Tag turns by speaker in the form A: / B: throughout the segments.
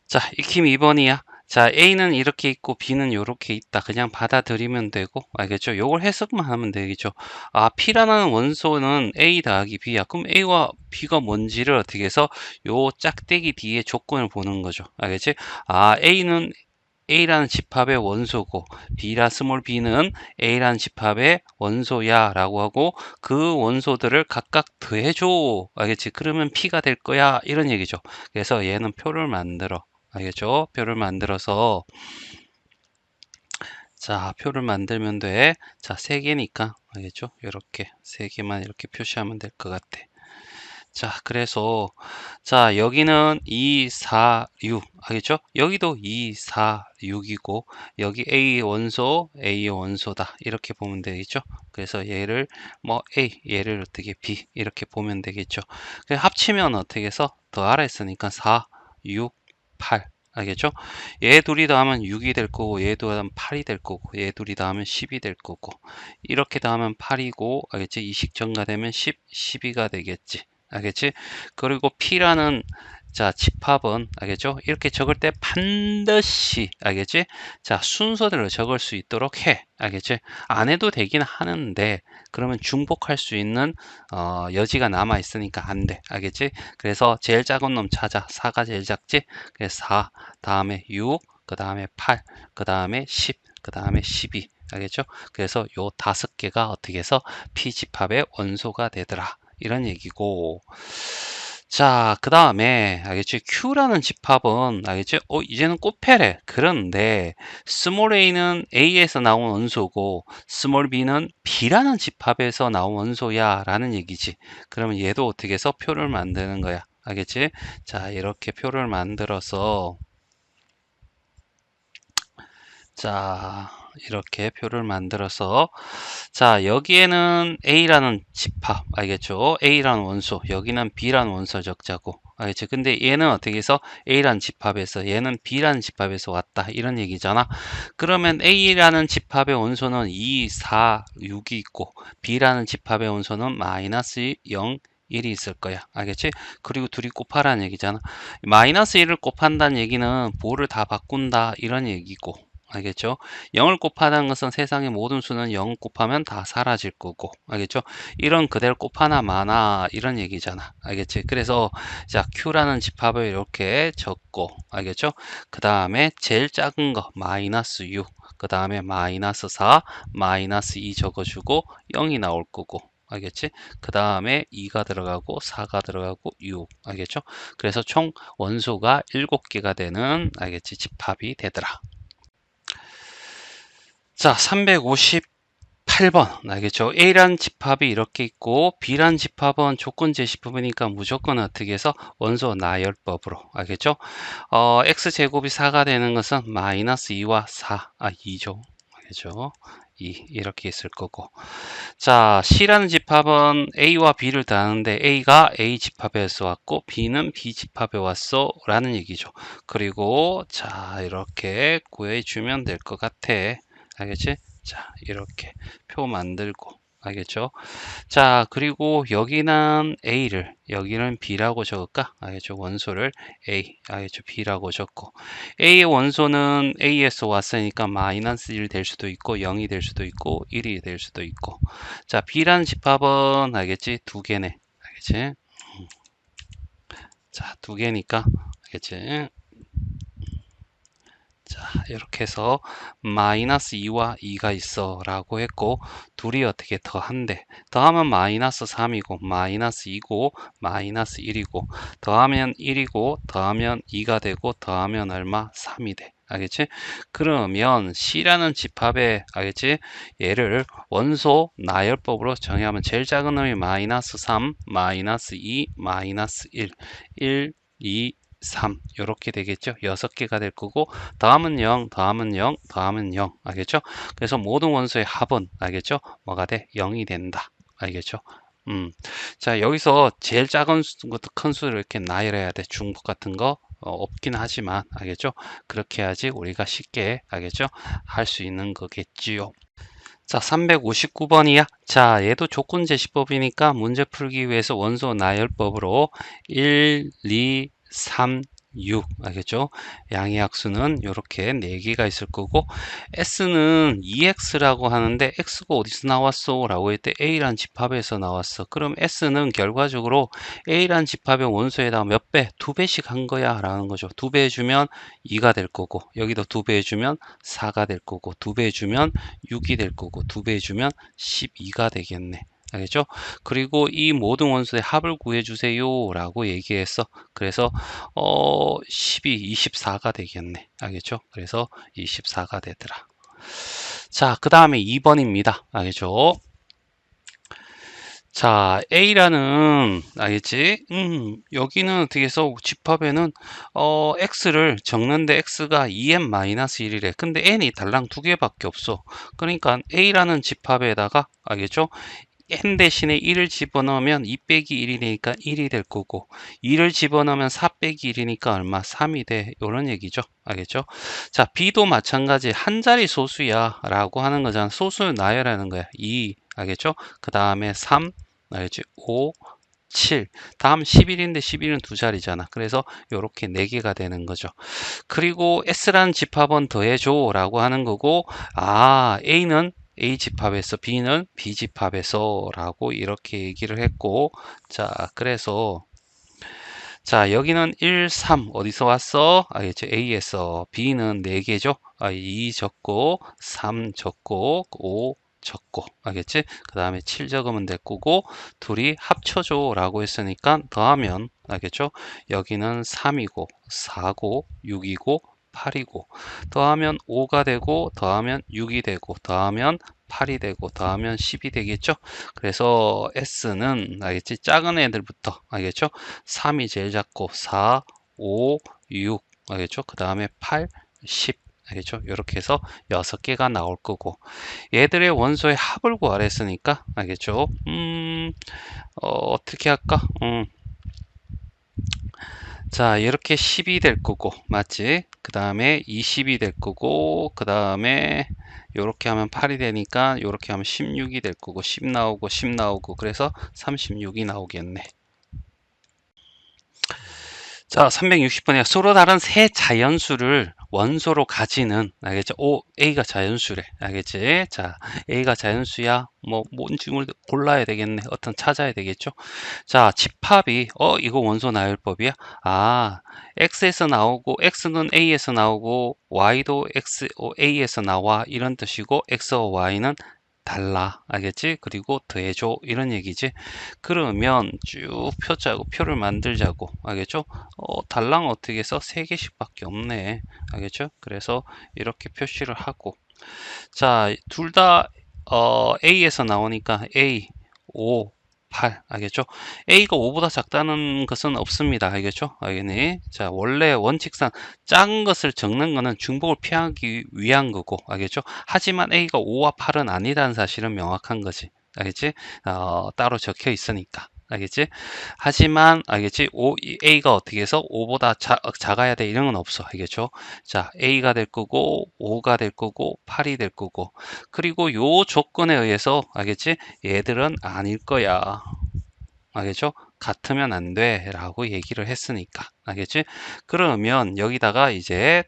A: 자, 익힘 2번이야. 자, A는 이렇게 있고 B는 이렇게 있다. 그냥 받아들이면 되고, 알겠죠? 요걸 해석만 하면 되겠죠. 아, P라는 원소는 A 더하기 B야. 그럼 A와 B가 뭔지를 어떻게 해서 요 짝대기 뒤에 조건을 보는 거죠. 알겠지? 아, A라는 집합의 원소고 스몰 b는 A라는 집합의 원소야 라고 하고 그 원소들을 각각 더해줘. 알겠지? 그러면 P가 될 거야. 이런 얘기죠. 그래서 얘는 표를 만들어. 알겠죠? 표를 만들어서 자, 표를 만들면 돼. 자, 3개니까 알겠죠? 이렇게 3개만 이렇게 표시하면 될 것 같아. 자, 그래서 자, 여기는 2, 4, 6 알겠죠? 여기도 2, 4, 6이고 여기 A의 원소다. 이렇게 보면 되겠죠? 그래서 얘를 뭐 A, 얘를 어떻게 B 이렇게 보면 되겠죠? 그래서 합치면 어떻게 해서 더하라 했으니까 4, 6, 8 알겠죠? 얘 둘이 더하면 6이 될 거고 얘 더하면 8이 될 거고 얘 둘이 더하면 10이 될 거고 이렇게 더하면 8이고 알겠지? 이식 증가되면 10, 12가 되겠지. 알겠지? 그리고 P라는 자 집합은 알겠죠? 이렇게 적을 때 반드시 알겠지? 자 순서대로 적을 수 있도록 해. 알겠지? 안 해도 되긴 하는데 그러면 중복할 수 있는 여지가 남아 있으니까 안 돼. 알겠지? 그래서 제일 작은 놈 찾아. 4가 제일 작지? 그래서 4 다음에 6 그 다음에 8 그 다음에 10 그 다음에 12 알겠죠? 그래서 요 5개가 어떻게 해서 P 집합의 원소가 되더라. 이런 얘기고 자 그 다음에 알겠지 Q라는 집합은 알겠지 이제는 꽃패래 그런데 스몰 a는 A에서 나온 원소고 스몰 b는 B라는 집합에서 나온 원소야 라는 얘기지 그러면 얘도 어떻게 해서 표를 만드는 거야 알겠지 자 이렇게 표를 만들어서 자 이렇게 표를 만들어서 자 여기에는 A라는 집합 알겠죠 A라는 원소 여기는 B라는 원소 적자고 알겠죠 근데 얘는 어떻게 해서 A라는 집합에서 얘는 B라는 집합에서 왔다 이런 얘기잖아 그러면 A라는 집합의 원소는 2, 4, 6이 있고 B라는 집합의 원소는 마이너스 0 1이 있을 거야. 알겠지? 그리고 둘이 곱하라는 얘기잖아. 마이너스 1을 곱한다는 얘기는 부호를 다 바꾼다 이런 얘기고 알겠죠? 0을 곱하는 것은 세상의 모든 수는 0 곱하면 다 사라질 거고 알겠죠? 이런 그대로 곱하나 마나 이런 얘기잖아 알겠지? 그래서 자 Q라는 집합을 이렇게 적고 알겠죠? 그 다음에 제일 작은 거 마이너스 6 그 다음에 마이너스 4 마이너스 2 적어주고 0이 나올 거고 알겠지? 그 다음에 2가 들어가고 4가 들어가고 6 알겠죠? 그래서 총 원소가 7개가 되는 알겠지? 집합이 되더라 자, 358번 알겠죠? A란 집합이 이렇게 있고 B란 집합은 조건 제시법이니까 무조건 어떻게 해서 원소 나열법으로 알겠죠? X제곱이 4가 되는 것은 마이너스 2와 4, 2죠. 알겠죠? 2 이렇게 있을 거고 자 C라는 집합은 A와 B를 더하는데 A가 A 집합에서 왔고 B는 B 집합에 왔어 라는 얘기죠 그리고 자 이렇게 구해 주면 될 것 같아 알겠지? 자 이렇게 표 만들고 알겠죠? 자 그리고 여기는 A를 여기는 B라고 적을까? 알겠죠? 원소를 A 알겠죠? B라고 적고 A의 원소는 A에서 왔으니까 마이너스 1 될 수도 있고 0이 될 수도 있고 1이 될 수도 있고 자 B라는 집합은 알겠지? 2개네 알겠지? 자 2개니까 알겠지? 자 이렇게 해서 마이너스 2와 2가 있어 라고 했고 둘이 어떻게 더한대 더하면 마이너스 3이고 마이너스 2고 마이너스 1이고 더하면 1이고 더하면 2가 되고 더하면 얼마 3이 돼 알겠지 그러면 C라는 집합에 알겠지 얘를 원소 나열법으로 정의하면 제일 작은 놈이 마이너스 3 마이너스 2 마이너스 1 1 2 3 이렇게 되겠죠 6개가 될 거고 더하면 0 더하면 0 더하면 0 알겠죠 그래서 모든 원소의 합은 알겠죠 뭐가 돼 0이 된다 알겠죠 자 여기서 제일 작은 것도 큰 수를 이렇게 나열해야 돼 중복 같은 거 없긴 하지만 알겠죠 그렇게 해야지 우리가 쉽게 알겠죠 할 수 있는 거겠지요 자 359번이야 자 얘도 조건 제시법이니까 문제 풀기 위해서 원소 나열법으로 1 2 3 6 알겠죠? 양의 약수는 이렇게 4개가 있을 거고 S는 EX라고 하는데 X가 어디서 나왔어? 라고 할 때 A란 집합에서 나왔어. 그럼 S는 결과적으로 A란 집합의 원소에다가 몇 배? 2배씩 한 거야 라는 거죠. 2배 해주면 2가 될 거고 여기도 2배 해주면 4가 될 거고 2배 해주면 6이 될 거고 2배 해주면 12가 되겠네. 알겠죠? 그리고 이 모든 원소의 합을 구해주세요 라고 얘기했어. 그래서 12, 24가 되겠네. 알겠죠? 그래서 24가 되더라. 자, 그 다음에 2번입니다. 알겠죠? 자, A라는, 알겠지? 여기는 어떻게 해서 집합에는, X를 적는데 X가 2n-1이래. 근데 N이 달랑 2개밖에 없어. 그러니까 A라는 집합에다가, 알겠죠? n 대신에 1을 집어넣으면 2 빼기 1이니까 1이 될 거고 2를 집어넣으면 4 빼기 1이니까 얼마? 3이 돼. 이런 얘기죠. 알겠죠? 자, B도 마찬가지 한 자리 소수야 라고 하는 거잖아. 소수를 나열하는 거야. 2 알겠죠? 그 다음에 3 알겠지? 5 7 다음 11인데 11은 두 자리잖아. 그래서 이렇게 4개가 되는 거죠. 그리고 S라는 집합은 더해줘 라고 하는 거고 A는 A 집합에서 B는 B 집합에서 라고 이렇게 얘기를 했고 자 그래서 자 여기는 1, 3 어디서 왔어? 알겠죠? A에서 B는 4개죠? 2 적고 3 적고 5 적고 알겠지? 그 다음에 7 적으면 될 거고 둘이 합쳐줘 라고 했으니까 더하면 알겠죠? 여기는 3이고 4고 6이고 8이고 더하면 5가 되고 더하면 6이 되고 더하면 8이 되고 더하면 10이 되겠죠. 그래서 S는 알겠지? 작은 애들부터 알겠죠? 3이 제일 작고 4, 5, 6 알겠죠? 그 다음에 8, 10 알겠죠? 이렇게 해서 6개가 나올 거고 얘들의 원소의 합을 구하라 했으니까 알겠죠? 어떻게 할까? 자, 이렇게 10이 될 거고, 맞지? 그 다음에 20이 될 거고, 그 다음에 이렇게 하면 8이 되니까 이렇게 하면 16이 될 거고, 10 나오고, 10 나오고, 그래서 36이 나오겠네. 자, 360번이야. 서로 다른 세 자연수를 원소로 가지는, 알겠죠? A가 자연수래. 알겠지? 자, A가 자연수야. 뭔지 골라야 되겠네. 어떤 찾아야 되겠죠? 자, 집합이, 이거 원소 나열법이야? X에서 나오고, X는 A에서 나오고, Y도 A에서 나와. 이런 뜻이고, X와 Y는 달라. 알겠지? 그리고 더해줘. 이런 얘기지. 그러면 쭉 표 짜고 표를 만들자고. 알겠죠? 달랑 어떻게 해서 3개씩밖에 없네. 알겠죠? 그래서 이렇게 표시를 하고. 자, 둘 다 A에서 나오니까 A, 5, 8 알겠죠? A가 5보다 작다는 것은 없습니다. 알겠죠? 알겠니? 자, 원래 원칙상 작은 것을 적는 것은 중복을 피하기 위한 거고 알겠죠? 하지만 A가 5와 8은 아니라는 사실은 명확한 거지. 알겠지? 따로 적혀 있으니까. 알겠지? 하지만 알겠지? A가 어떻게 해서 5보다 작아야 돼 이런 건 없어. 알겠죠? 자, A가 될 거고 5가 될 거고 8이 될 거고 그리고 요 조건에 의해서 알겠지? 얘들은 아닐 거야. 알겠죠? 같으면 안 돼 라고 얘기를 했으니까 알겠지? 그러면 여기다가 이제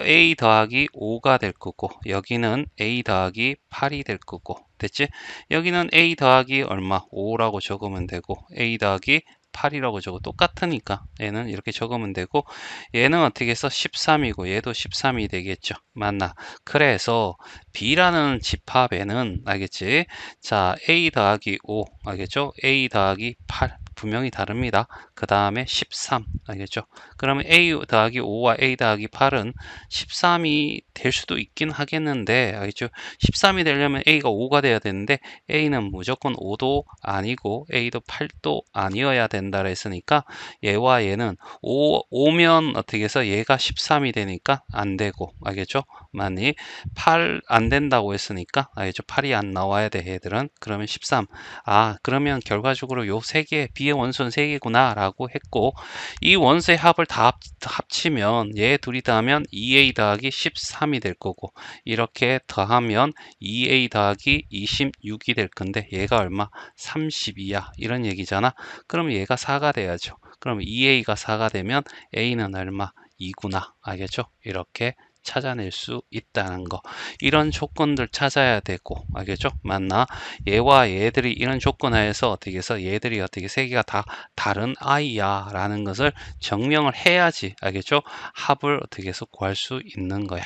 A: A 더하기 5가 될 거고 여기는 A 더하기 8이 될 거고 됐지? 여기는 A 더하기 얼마? 5라고 적으면 되고 A 더하기 8이라고 적어 똑같으니까 얘는 이렇게 적으면 되고 얘는 어떻게 해서 13이고 얘도 13이 되겠죠. 맞나? 그래서 B라는 집합에는 알겠지? 자, A 더하기 5 알겠죠? A 더하기 8 분명히 다릅니다. 그 다음에 13 알겠죠? 그러면 A 더하기 5와 A 더하기 8은 13이 될 수도 있긴 하겠는데 알겠죠? 13이 되려면 A가 5가 돼야 되는데 A는 무조건 5도 아니고 A도 8도 아니어야 된다 했으니까 얘와 얘는 5면 어떻게 해서 얘가 13이 되니까 안 되고 알겠죠? 만약 8 안 된다고 했으니까 알겠죠? 8이 안 나와야 돼 얘들은 그러면 13 그러면 결과적으로 요 세 개의 B B의 원소는 3개구나 라고 했고, 이 원소의 합을 다 합치면 얘 둘이 더하면 2A 더하기 13이 될 거고, 이렇게 더하면 2A 더하기 26이 될 건데 얘가 얼마? 32야 이런 얘기잖아. 그럼 얘가 4가 돼야죠. 그럼 2A가 4가 되면 A는 얼마? 2구나. 알겠죠? 이렇게 찾아낼 수 있다는 거. 이런 조건들 찾아야 되고, 알겠죠? 맞나? 얘와 얘들이 이런 조건 하에서 어떻게 해서 얘들이 어떻게 세 개가 다 다른 아이야 라는 것을 증명을 해야지, 알겠죠? 합을 어떻게 해서 구할 수 있는 거야.